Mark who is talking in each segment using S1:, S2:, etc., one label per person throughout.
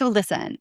S1: So listen,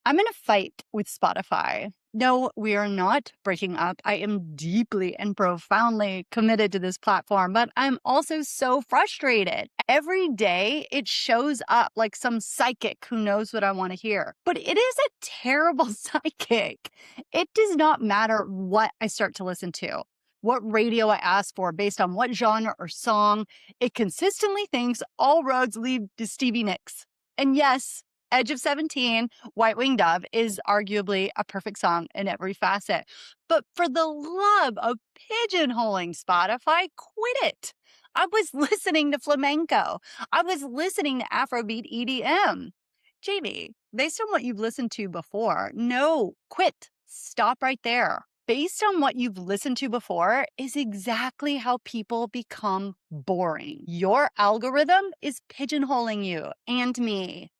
S1: I'm in a fight with Spotify. No, we are not breaking up. I am deeply and profoundly committed to this platform, but I'm also so frustrated. Every day it shows up like some psychic who knows what I want to hear. But it is a terrible psychic. It does not matter what I start to listen to, what radio I ask for based on what genre or song. It consistently thinks all roads lead to Stevie Nicks. And yes, Edge of 17, White Winged Dove is arguably a perfect song in every facet. But for the love of pigeonholing Spotify, quit it. I was listening to flamenco. I was listening to Afrobeat EDM. Jamie, based on what you've listened to before, no, quit. Stop right there. Based on what you've listened to before is exactly how people become boring. Your algorithm is pigeonholing you and me.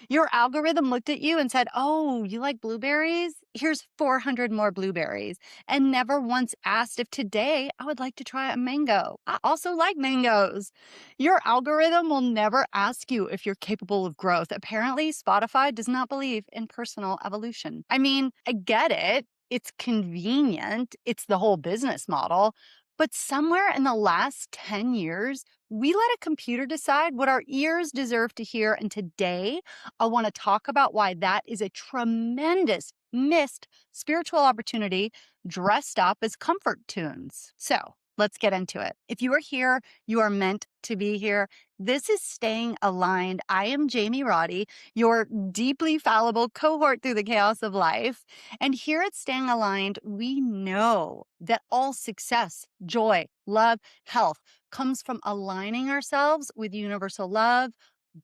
S1: Your algorithm looked at you and said, "Oh, you like blueberries? Here's 400 more blueberries." And never once asked if today I would like to try a mango. I also like mangoes. Your algorithm will never ask you if you're capable of growth. Apparently, Spotify does not believe in personal evolution. I mean, I get it. It's convenient. It's the whole business model. But somewhere in the last 10 years, we let a computer decide what our ears deserve to hear. And today, I want to talk about why that is a tremendous missed spiritual opportunity dressed up as comfort tunes. So let's get into it. If you are here, you are meant to be here. This is Staying Aligned. I am Jamie Roddy, your deeply fallible cohort through the chaos of life. And here at Staying Aligned, we know that all success, joy, love, health comes from aligning ourselves with universal love,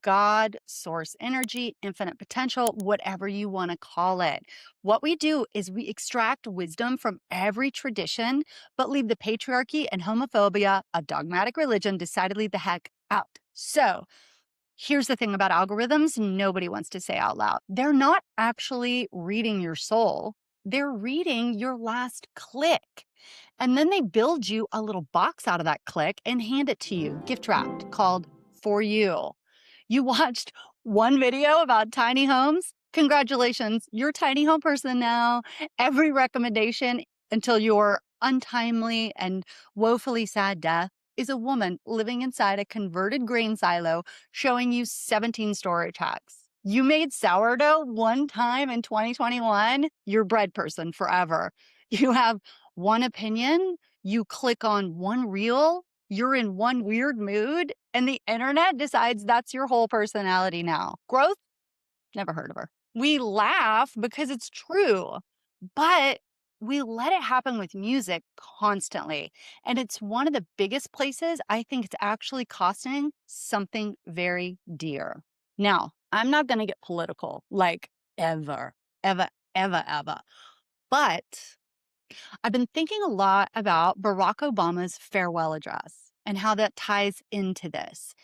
S1: God, source energy, infinite potential, whatever you want to call it. What we do is we extract wisdom from every tradition, but leave the patriarchy and homophobia, a dogmatic religion, decidedly the heck out. So here's the thing about algorithms nobody wants to say out loud. They're not actually reading your soul. They're reading your last click. And then they build you a little box out of that click and hand it to you, gift wrapped, called For You. You watched one video about tiny homes? Congratulations, you're a tiny home person now. Every recommendation until your untimely and woefully sad death is a woman living inside a converted grain silo showing you 17 storage hacks. You made sourdough one time in 2021, you're bread person forever. You have one opinion, you click on one reel, you're in one weird mood, and the internet decides that's your whole personality now. Growth? Never heard of her. We laugh because it's true, but we let it happen with music constantly. And it's one of the biggest places I think it's actually costing something very dear. Now, I'm not going to get political, like ever, ever, ever, ever. But I've been thinking a lot about Barack Obama's farewell address and how that ties into this.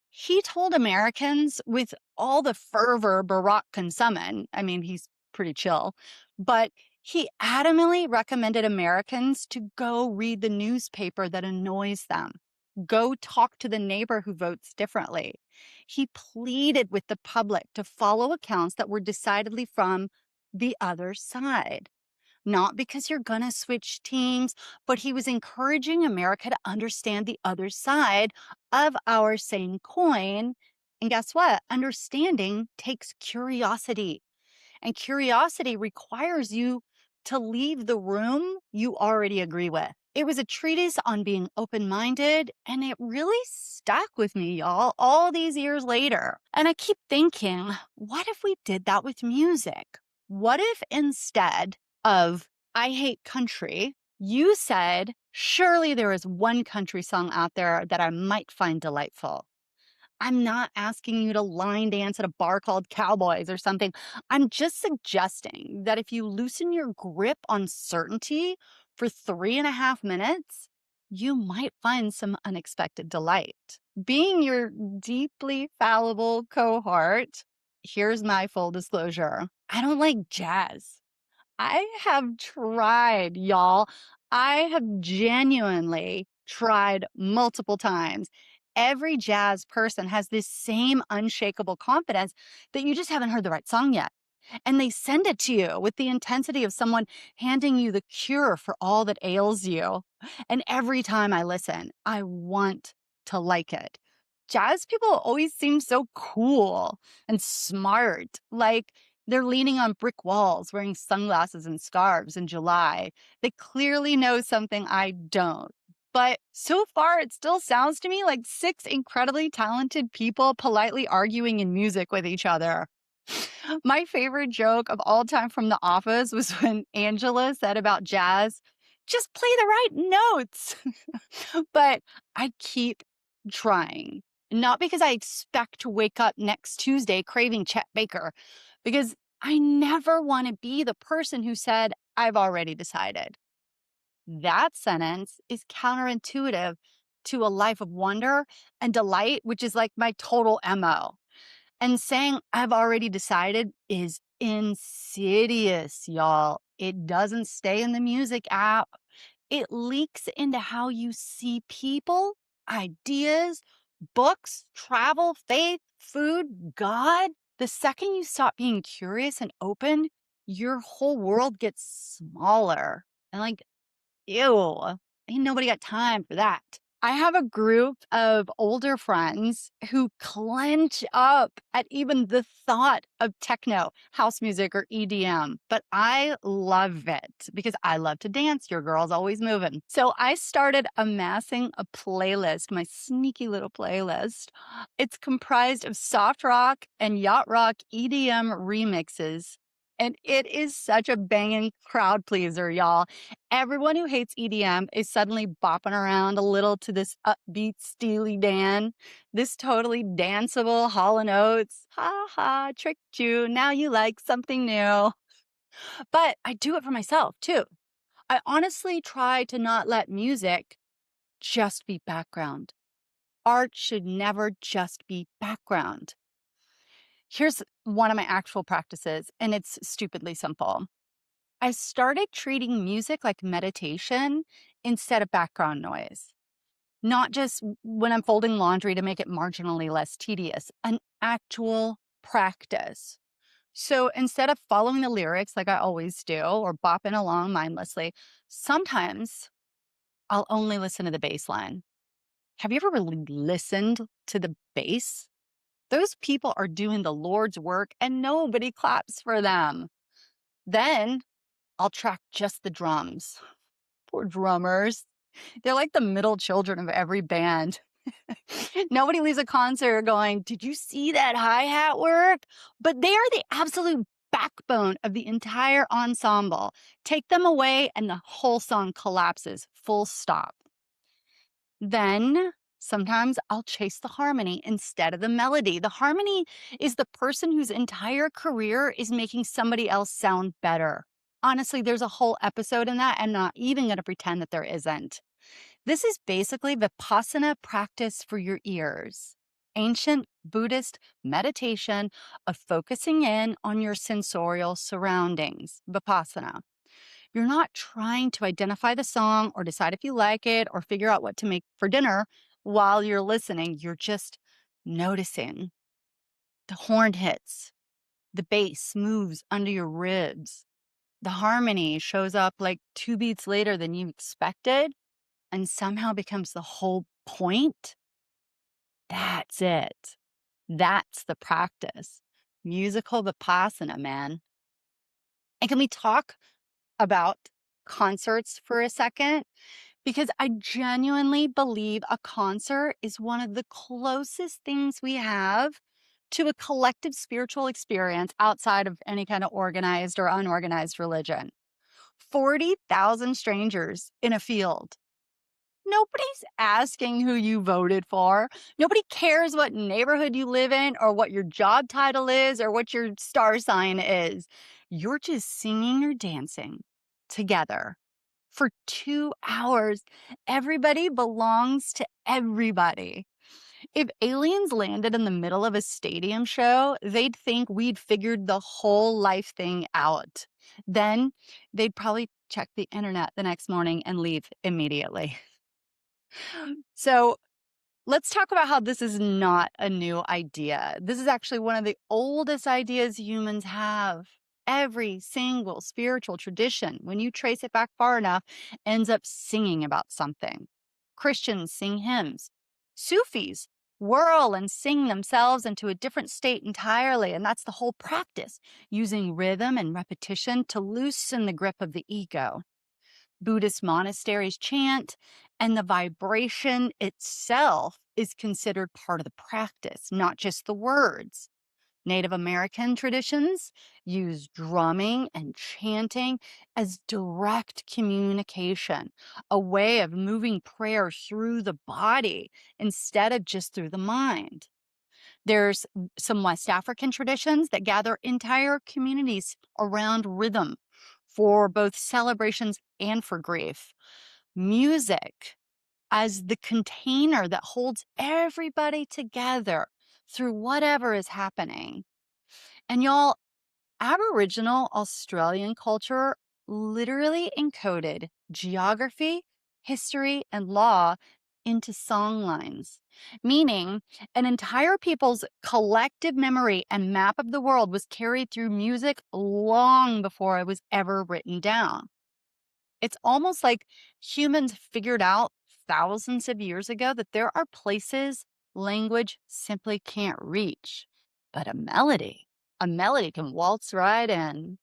S1: He told Americans with all the fervor Barack can summon, I mean, he's pretty chill, but he adamantly recommended Americans to go read the newspaper that annoys them. Go talk to the neighbor who votes differently. He pleaded with the public to follow accounts that were decidedly from the other side. Not because you're going to switch teams, but he was encouraging America to understand the other side of our same coin. And guess what? Understanding takes curiosity, and curiosity requires you to leave the room you already agree with. It was a treatise on being open minded, and it really stuck with me, y'all, all these years later. And I keep thinking, what if we did that with music? What if instead of I hate country, you said, surely there is one country song out there that I might find delightful? I'm not asking you to line dance at a bar called Cowboys or something. I'm just suggesting that if you loosen your grip on certainty for 3.5 minutes, you might find some unexpected delight. Being your deeply fallible cohort, here's my full disclosure. I don't like jazz. I have tried, y'all. I have genuinely tried multiple times. Every jazz person has this same unshakable confidence that you just haven't heard the right song yet. And they send it to you with the intensity of someone handing you the cure for all that ails you. And every time I listen, I want to like it. Jazz people always seem so cool and smart, like they're leaning on brick walls, wearing sunglasses and scarves in July. They clearly know something I don't. But so far, it still sounds to me like six incredibly talented people politely arguing in music with each other. My favorite joke of all time from The Office was when Angela said about jazz, just play the right notes. But I keep trying. Not because I expect to wake up next Tuesday craving Chet Baker, because I never want to be the person who said, I've already decided. That sentence is counterintuitive to a life of wonder and delight, which is like my total MO. And saying I've already decided is insidious, y'all. It doesn't stay in the music app. It leaks into how you see people, ideas, books, travel, faith, food, God. The second you stop being curious and open, your whole world gets smaller. And like, ew, ain't nobody got time for that. I have a group of older friends who clench up at even the thought of techno, house music, or EDM. But I love it because I love to dance. Your girl's always moving. So I started amassing a playlist, my sneaky little playlist. It's comprised of soft rock and yacht rock EDM remixes. And it is such a banging crowd pleaser, y'all. Everyone who hates EDM is suddenly bopping around a little to this upbeat Steely Dan, this totally danceable Hall & Oates. Ha ha, tricked you. Now you like something new. But I do it for myself too. I honestly try to not let music just be background. Art should never just be background. Here's one of my actual practices, and it's stupidly simple. I started treating music like meditation instead of background noise. Not just when I'm folding laundry to make it marginally less tedious, an actual practice. So instead of following the lyrics like I always do or bopping along mindlessly, sometimes I'll only listen to the bass line. Have you ever really listened to the bass? Those people are doing the Lord's work and nobody claps for them. Then I'll track just the drums. Poor drummers. They're like the middle children of every band. Nobody leaves a concert going, did you see that hi-hat work? But they are the absolute backbone of the entire ensemble. Take them away and the whole song collapses, full stop. Then sometimes I'll chase the harmony instead of the melody. The harmony is the person whose entire career is making somebody else sound better. Honestly, there's a whole episode in that. I'm not even going to pretend that there isn't. This is basically Vipassana practice for your ears. Ancient Buddhist meditation of focusing in on your sensorial surroundings. Vipassana. You're not trying to identify the song or decide if you like it or figure out what to make for dinner while you're listening. You're just noticing. The horn hits, the bass moves under your ribs, the harmony shows up like 2 beats later than you expected and somehow becomes the whole point. That's it. That's the practice. Musical Vipassana, man. And can we talk about concerts for a second? Because I genuinely believe a concert is one of the closest things we have to a collective spiritual experience outside of any kind of organized or unorganized religion. 40,000 strangers in a field. Nobody's asking who you voted for. Nobody cares what neighborhood you live in or what your job title is or what your star sign is. You're just singing or dancing together for 2 hours. Everybody belongs to everybody. If aliens landed in the middle of a stadium show, they'd think we'd figured the whole life thing out. Then they'd probably check the internet the next morning and leave immediately. So Let's talk about how this is not a new idea. This is actually one of the oldest ideas humans have. Every single spiritual tradition, when you trace it back far enough, ends up singing about something. Christians sing hymns. Sufis whirl and sing themselves into a different state entirely, and that's the whole practice, using rhythm and repetition to loosen the grip of the ego. Buddhist monasteries chant, and the vibration itself is considered part of the practice, not just the words. Native American traditions use drumming and chanting as direct communication, a way of moving prayer through the body instead of just through the mind. There's some West African traditions that gather entire communities around rhythm for both celebrations and for grief. Music as the container that holds everybody together through whatever is happening. And y'all, Aboriginal Australian culture literally encoded geography, history, and law into songlines, meaning an entire people's collective memory and map of the world was carried through music long before it was ever written down. It's almost like humans figured out thousands of years ago that there are places language simply can't reach, but a melody can waltz right in.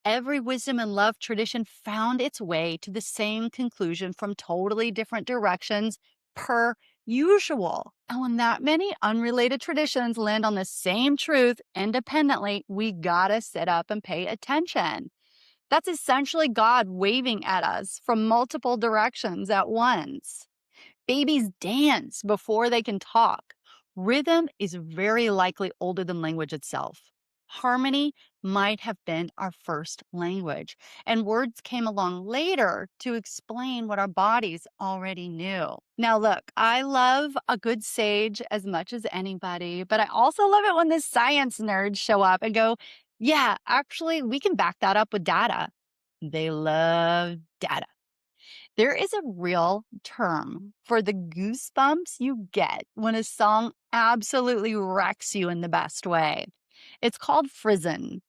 S1: Every wisdom and love tradition found its way to the same conclusion from totally different directions per usual. And when that many unrelated traditions land on the same truth independently, we gotta sit up and pay attention. That's essentially God waving at us from multiple directions at once. Babies dance before they can talk. Rhythm is very likely older than language itself. Harmony might have been our first language, and words came along later to explain what our bodies already knew. Now, look, I love a good sage as much as anybody, but I also love it when the science nerds show up and go, yeah, actually, we can back that up with data. They love data. There is a real term for the goosebumps you get when a song absolutely wrecks you in the best way. It's called frisson,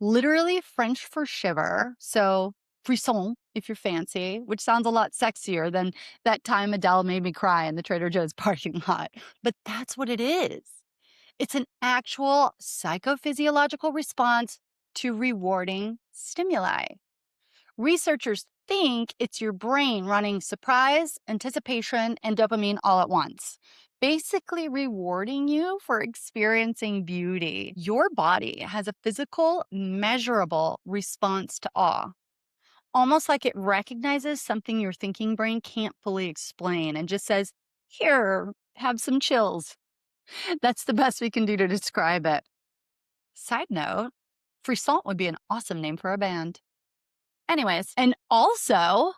S1: literally French for shiver. So, frisson, if you're fancy, which sounds a lot sexier than that time Adele made me cry in the Trader Joe's parking lot. But that's what it is. It's an actual psychophysiological response to rewarding stimuli. Researchers think it's your brain running surprise, anticipation, and dopamine all at once, basically rewarding you for experiencing beauty. Your body has a physical, measurable response to awe, almost like it recognizes something your thinking brain can't fully explain and just says, here, have some chills. That's the best we can do to describe it. Side note, Frisson would be an awesome name for a band. Anyways, and also,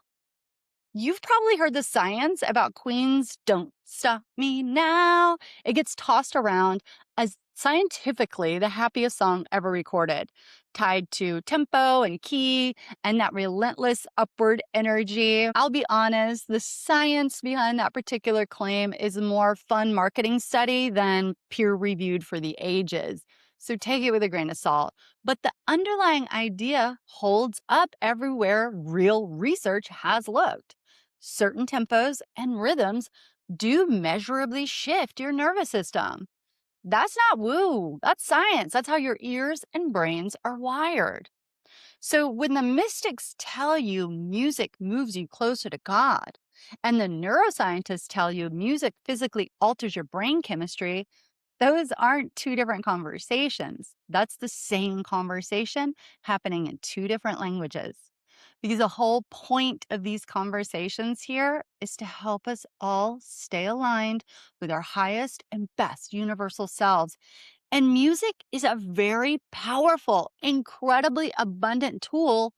S1: you've probably heard the science about Queen's Don't Stop Me Now. It gets tossed around as scientifically the happiest song ever recorded, tied to tempo and key and that relentless upward energy. I'll be honest, the science behind that particular claim is a more fun marketing study than peer reviewed for the ages. So take it with a grain of salt. But the underlying idea holds up everywhere real research has looked. Certain tempos and rhythms do measurably shift your nervous system. That's not woo, that's science. That's how your ears and brains are wired. So when the mystics tell you music moves you closer to God, and the neuroscientists tell you music physically alters your brain chemistry, those aren't two different conversations. That's the same conversation happening in two different languages. Because the whole point of these conversations here is to help us all stay aligned with our highest and best universal selves. And music is a very powerful, incredibly abundant tool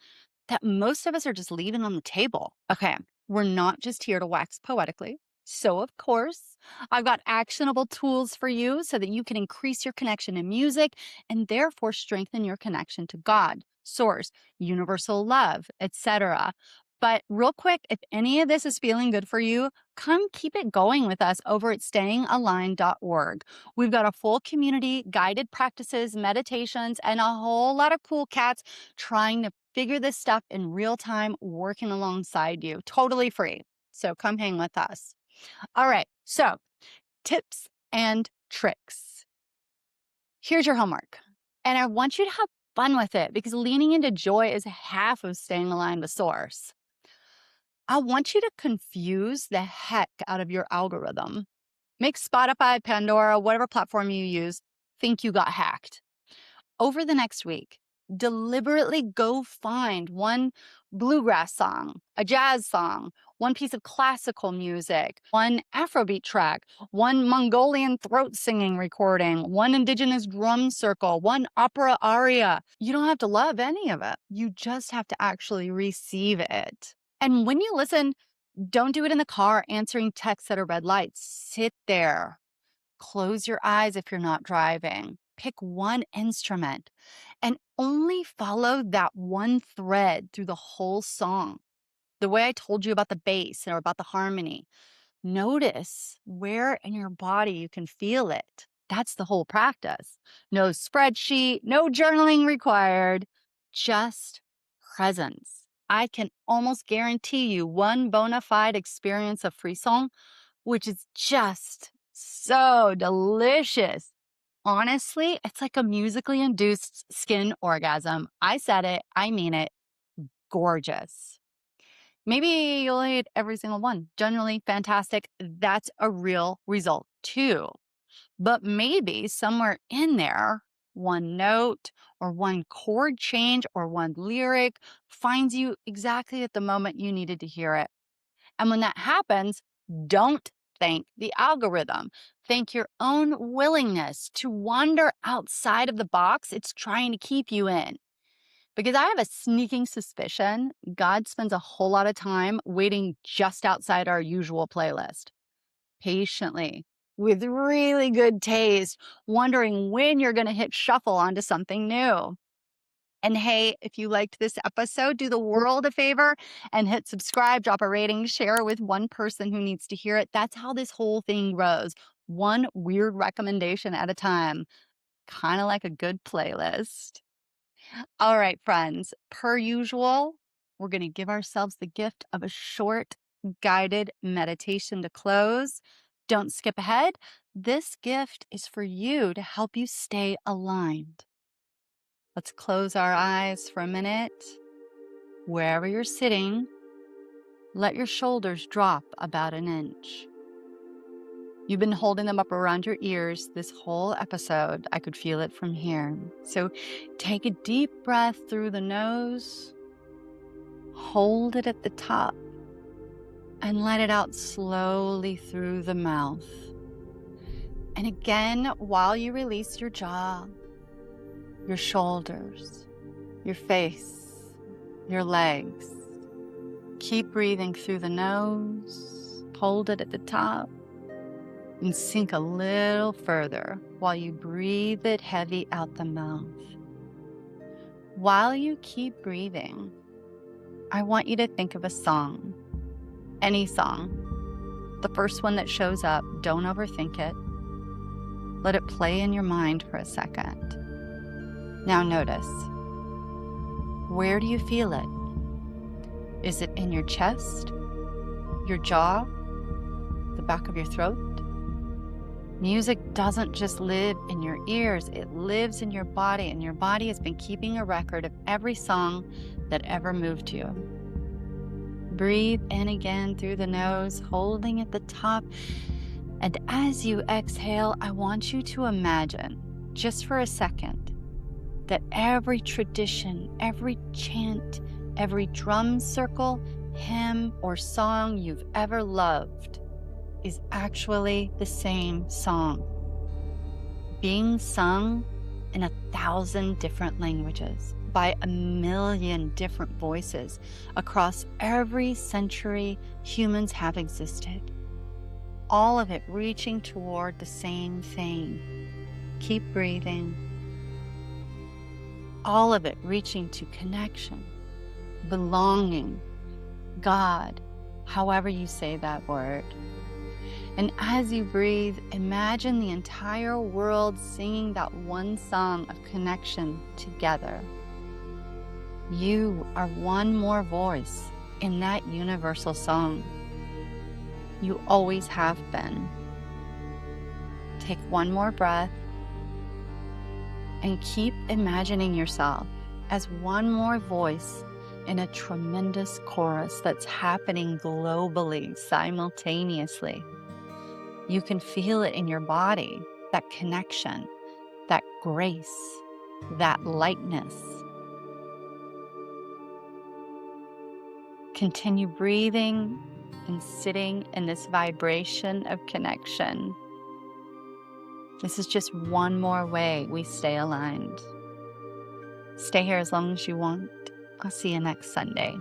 S1: that most of us are just leaving on the table. Okay, we're not just here to wax poetically. So, of course, I've got actionable tools for you so that you can increase your connection to music and therefore strengthen your connection to God, source, universal love, etc. But real quick, if any of this is feeling good for you, come keep it going with us over at stayingaligned.org. We've got a full community, guided practices, meditations, and a whole lot of cool cats trying to figure this stuff in real time, working alongside you, totally free. So come hang with us. All right. So, tips and tricks. Here's your homework. And I want you to have fun with it because leaning into joy is half of staying aligned with source. I want you to confuse the heck out of your algorithm. Make Spotify, Pandora, whatever platform you use, think you got hacked. Over the next week, deliberately go find one bluegrass song, a jazz song, one piece of classical music, one Afrobeat track, one Mongolian throat singing recording, one indigenous drum circle, one opera aria. You don't have to love any of it. You just have to actually receive it. And when you listen, don't do it in the car answering texts at a red light. Sit there. Close your eyes if you're not driving. Pick one instrument and only follow that one thread through the whole song. The way I told you about the bass or about the harmony. Notice where in your body you can feel it. That's the whole practice. No spreadsheet, no journaling required, just presence. I can almost guarantee you one bona fide experience of frisson, which is just so delicious. Honestly, it's like a musically induced skin orgasm. I said it, I mean it. Gorgeous. Maybe you'll hate every single one. Generally fantastic. That's a real result too. But maybe somewhere in there, one note or one chord change or one lyric finds you exactly at the moment you needed to hear it. And when that happens, don't thank the algorithm. Thank your own willingness to wander outside of the box it's trying to keep you in. Because I have a sneaking suspicion God spends a whole lot of time waiting just outside our usual playlist, patiently, with really good taste, wondering when you're going to hit shuffle onto something new. And hey, if you liked this episode, do the world a favor and hit subscribe, drop a rating, share with one person who needs to hear it. That's how this whole thing grows, one weird recommendation at a time, kind of like a good playlist. All right, friends, per usual, we're going to give ourselves the gift of a short guided meditation to close. Don't skip ahead. This gift is for you to help you stay aligned. Let's close our eyes for a minute. Wherever you're sitting, let your shoulders drop about an inch. You've been holding them up around your ears this whole episode. I could feel it from here. So take a deep breath through the nose, hold it at the top, and let it out slowly through the mouth. And again, while you release your jaw, your shoulders, your face, your legs, keep breathing through the nose, hold it at the top, and sink a little further while you breathe it heavy out the mouth. While you keep breathing, I want you to think of a song, any song. The first one that shows up, don't overthink it. Let it play in your mind for a second. Now notice, where do you feel it? Is it in your chest, your jaw, the back of your throat? Music doesn't just live in your ears, it lives in your body, and your body has been keeping a record of every song that ever moved you. Breathe in again through the nose, holding at the top. And as you exhale, I want you to imagine, just for a second, that every tradition, every chant, every drum circle, hymn, or song you've ever loved is actually the same song, being sung in 1,000 different languages by 1,000,000 different voices across every century humans have existed. All of it reaching toward the same thing. Keep breathing. All of it reaching to connection, belonging, God, however you say that word. And as you breathe, imagine the entire world singing that one song of connection together. You are one more voice in that universal song. You always have been. Take one more breath and keep imagining yourself as one more voice in a tremendous chorus that's happening globally, simultaneously. You can feel it in your body, that connection, that grace, that lightness. Continue breathing and sitting in this vibration of connection. This is just one more way we stay aligned. Stay here as long as you want. I'll see you next Sunday.